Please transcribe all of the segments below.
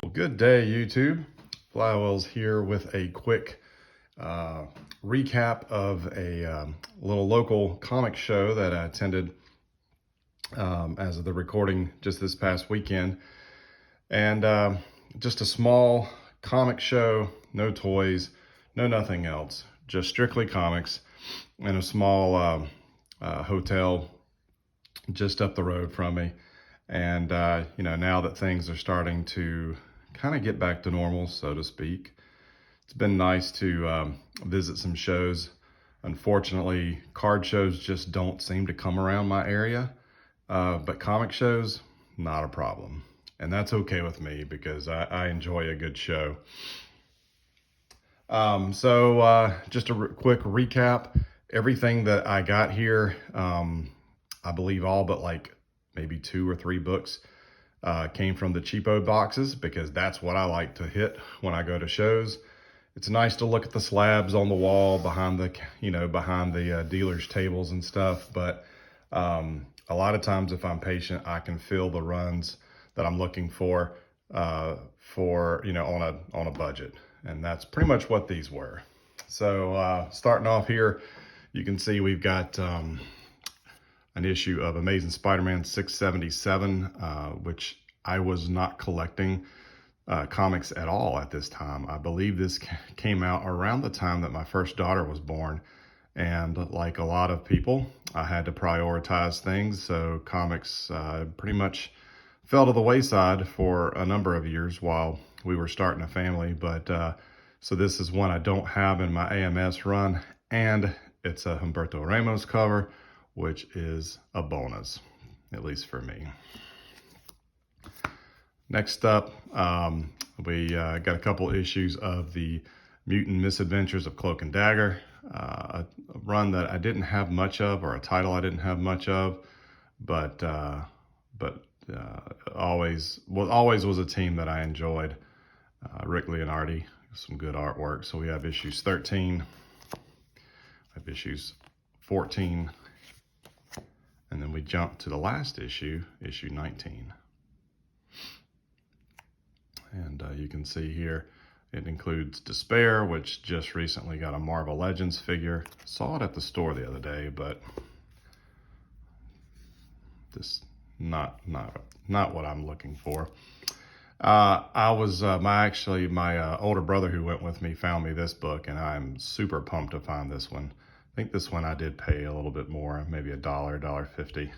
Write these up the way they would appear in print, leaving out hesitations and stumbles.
Well, good day, YouTube. Flywheels here with a quick recap of a little local comic show that I attended as of the recording just this past weekend. And just a small comic show, no toys, no nothing else, just strictly comics in a small hotel just up the road from me. And, now that things are starting to kind of get back to normal, so to speak, it's been nice to visit some shows. Unfortunately, card shows just don't seem to come around my area, but comic shows, not a problem. And that's okay with me because I enjoy a good show. Just a quick recap. Everything that I got here, I believe all but like maybe 2 or 3 books came from the cheapo boxes because that's what I like to hit when I go to shows. It's nice to look at the slabs on the wall behind the dealers' tables and stuff. But a lot of times, if I'm patient, I can fill the runs that I'm looking for on a budget, and that's pretty much what these were. So starting off here, you can see we've got an issue of Amazing Spider-Man 677, which I was not collecting comics at all at this time. I believe this came out around the time that my first daughter was born. And like a lot of people, I had to prioritize things. So comics pretty much fell to the wayside for a number of years while we were starting a family. But so this is one I don't have in my AMS run. And it's a Humberto Ramos cover, which is a bonus, at least for me. Next up, we got a couple issues of the Mutant Misadventures of Cloak and Dagger, a run that I didn't have much of, or a title I didn't have much of, but always was a team that I enjoyed. Rick Leonardi, some good artwork. So we have issues 13, I have issues 14, and then we jump to the last issue, issue 19. And you can see here, it includes Despair, which just recently got a Marvel Legends figure. Saw it at the store the other day, but this not what I'm looking for. My older brother who went with me found me this book, and I'm super pumped to find this one. I think this one I did pay a little bit more, maybe $1.50.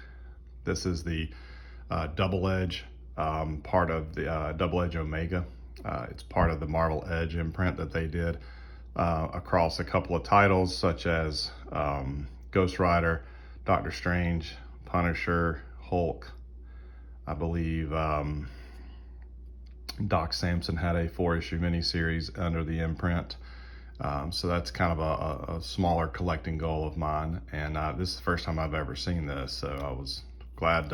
This is the Double Edge, part of the Double Edge Omega. It's part of the Marvel Edge imprint that they did across a couple of titles such as Ghost Rider, Doctor Strange, Punisher, Hulk. I believe Doc Samson had a 4-issue miniseries under the imprint. So that's kind of a smaller collecting goal of mine, and this is the first time I've ever seen this, so I was glad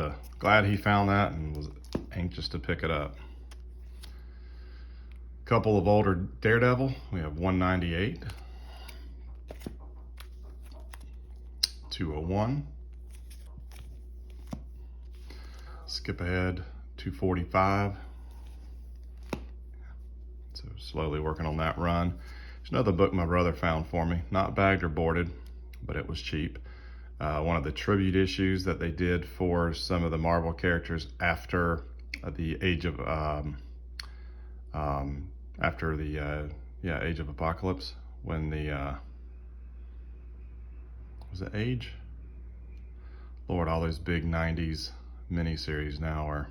he found that and was anxious to pick it up. Couple of older Daredevil. We have 198, 201, skip ahead, 245. So slowly working on that run. There's another book my brother found for me, not bagged or boarded, but it was cheap. One of the tribute issues that they did for some of the Marvel characters after the Age of Age of Apocalypse, when the was it Age? Lord, all those big 90s miniseries now are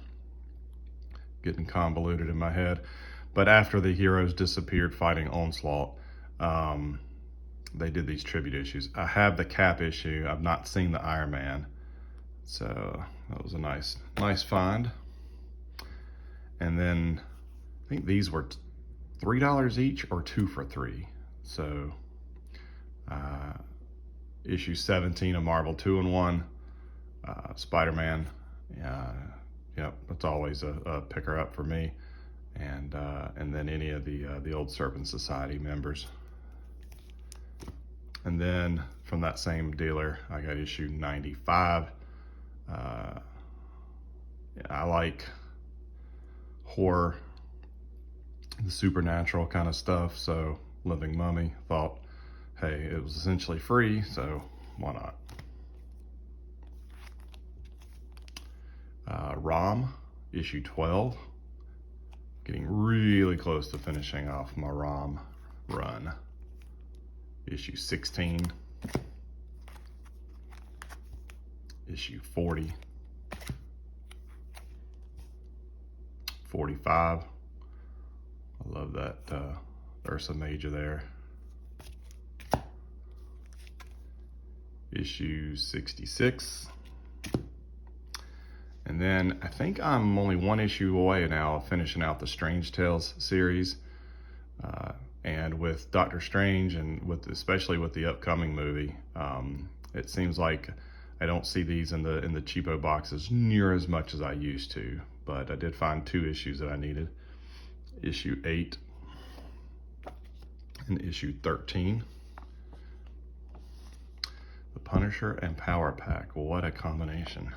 getting convoluted in my head. But after the heroes disappeared fighting Onslaught, they did these tribute issues. I have the Cap issue. I've not seen the Iron Man. So that was a nice find. And then I think these were $3 each or 2 for $3. So issue 17 of Marvel 2-in-1, Spider-Man. Yep, that's always a picker up for me. And then any of the old Serpent Society members. And then from that same dealer, I got issue 95. I like horror the supernatural kind of stuff. So Living Mummy, thought, hey, it was essentially free, so why not? ROM, issue 12. Getting really close to finishing off my ROM run. Issue 16. Issue 40. 45. I love that Ursa Major there. Issue 66. And then I think I'm only one issue away now of finishing out the Strange Tales series. And with Doctor Strange and especially with the upcoming movie, it seems like I don't see these in the cheapo boxes near as much as I used to. But I did find 2 issues that I needed. Issue 8 and issue 13. The Punisher and Power Pack, what a combination.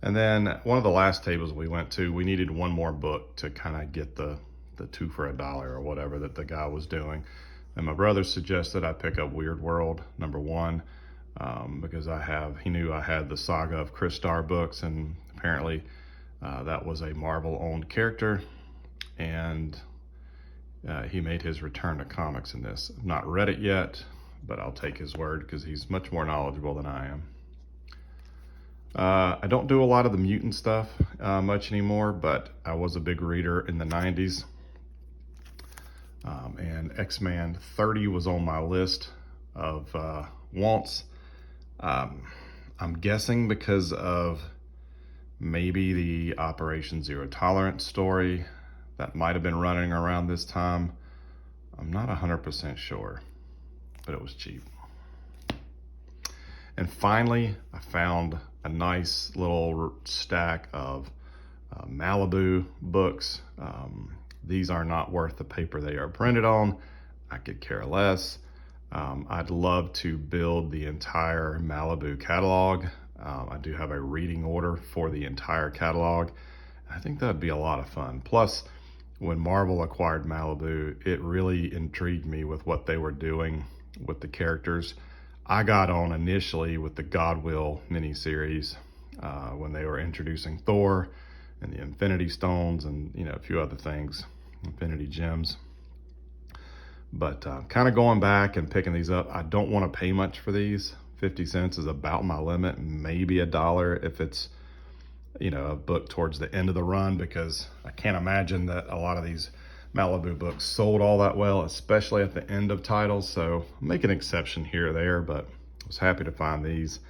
And then one of the last tables we went to, we needed one more book to kind of get the 2 for $1 or whatever that the guy was doing. And my brother suggested I pick up Weird World #1 because he knew I had the Saga of Crystar books, and apparently that was a Marvel-owned character, and he made his return to comics in this. I've not read it yet, but I'll take his word because he's much more knowledgeable than I am. I don't do a lot of the Mutant stuff much anymore, but I was a big reader in the 90s. And X-Men 30 was on my list of wants. I'm guessing because of maybe the Operation Zero Tolerance story that might have been running around this time. I'm not 100% sure, but it was cheap. And finally, I found a nice little stack of Malibu books. These are not worth the paper they are printed on. I could care less. I'd love to build the entire Malibu catalog. I do have a reading order for the entire catalog. I think that'd be a lot of fun. Plus, when Marvel acquired Malibu, it really intrigued me with what they were doing with the characters. I got on initially with the Godwill miniseries when they were introducing Thor and the Infinity Stones and a few other things, Infinity Gems. But kind of going back and picking these up, I don't want to pay much for these. 50 cents is about my limit, maybe $1 if it's a book towards the end of the run, because I can't imagine that a lot of these Malibu books sold all that well, especially at the end of titles. So I'll make an exception here or there, but I was happy to find these.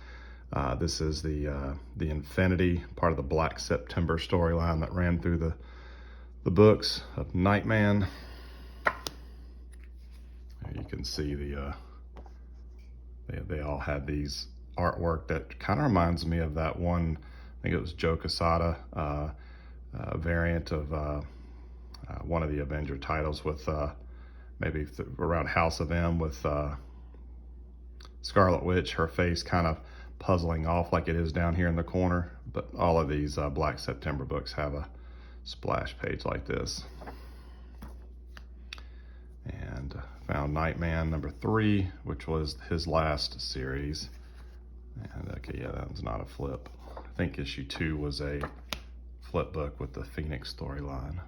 This is the Infinity, part of the Black September storyline that ran through the books of Nightman. You can see they all had these artwork that kind of reminds me of that one, I think it was Joe Quesada variant of one of the Avenger titles with maybe around House of M with Scarlet Witch, her face kind of puzzling off like it is down here in the corner. But all of these Black September books have a splash page like this. And found Nightman #3, which was his last series. And okay, yeah, that one's not a flip. I think issue 2 was a flip book with the Phoenix storyline.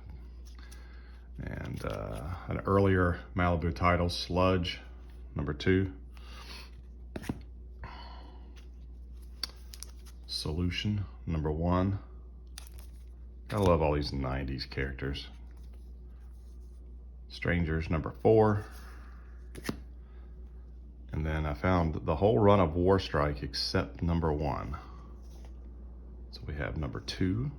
And an earlier Malibu title, Sludge #2. Solution #1. I love all these 90s characters. Strangers #4. And then I found the whole run of War Strike except #1. So we have #2,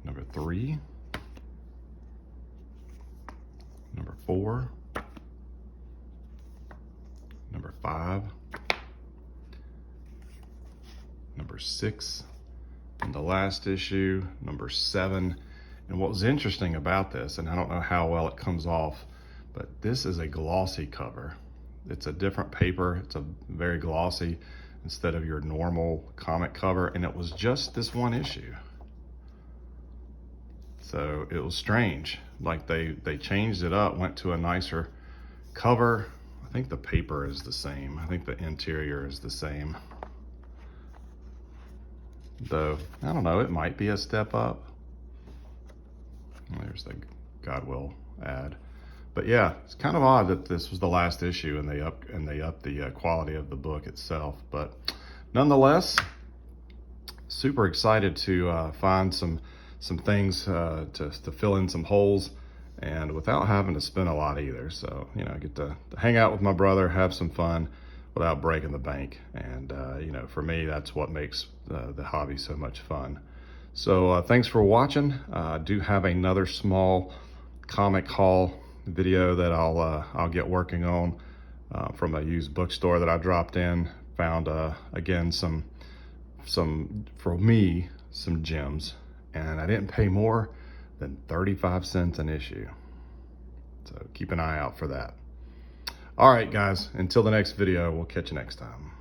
#3, #4, #5, #6, and the last issue, #7. And what was interesting about this, and I don't know how well it comes off, but this is a glossy cover. It's a different paper. It's a very glossy instead of your normal comic cover. And it was just this one issue. So it was strange. Like they changed it up, went to a nicer cover. I think the paper is the same. I think the interior is the same. Though, I don't know, it might be a step up. There's the God Will ad. But yeah, it's kind of odd that this was the last issue and they upped the quality of the book itself. But nonetheless, super excited to find some things to fill in some holes, and without having to spend a lot either. So, you know, I get to hang out with my brother, have some fun without breaking the bank. And, you know, for me, that's what makes the hobby so much fun. So thanks for watching. I do have another small comic haul video that I'll get working on from a used bookstore that I dropped in. Found, again, some for me, some gems. And I didn't pay more than 35 cents an issue. So keep an eye out for that. All right, guys, until the next video, we'll catch you next time.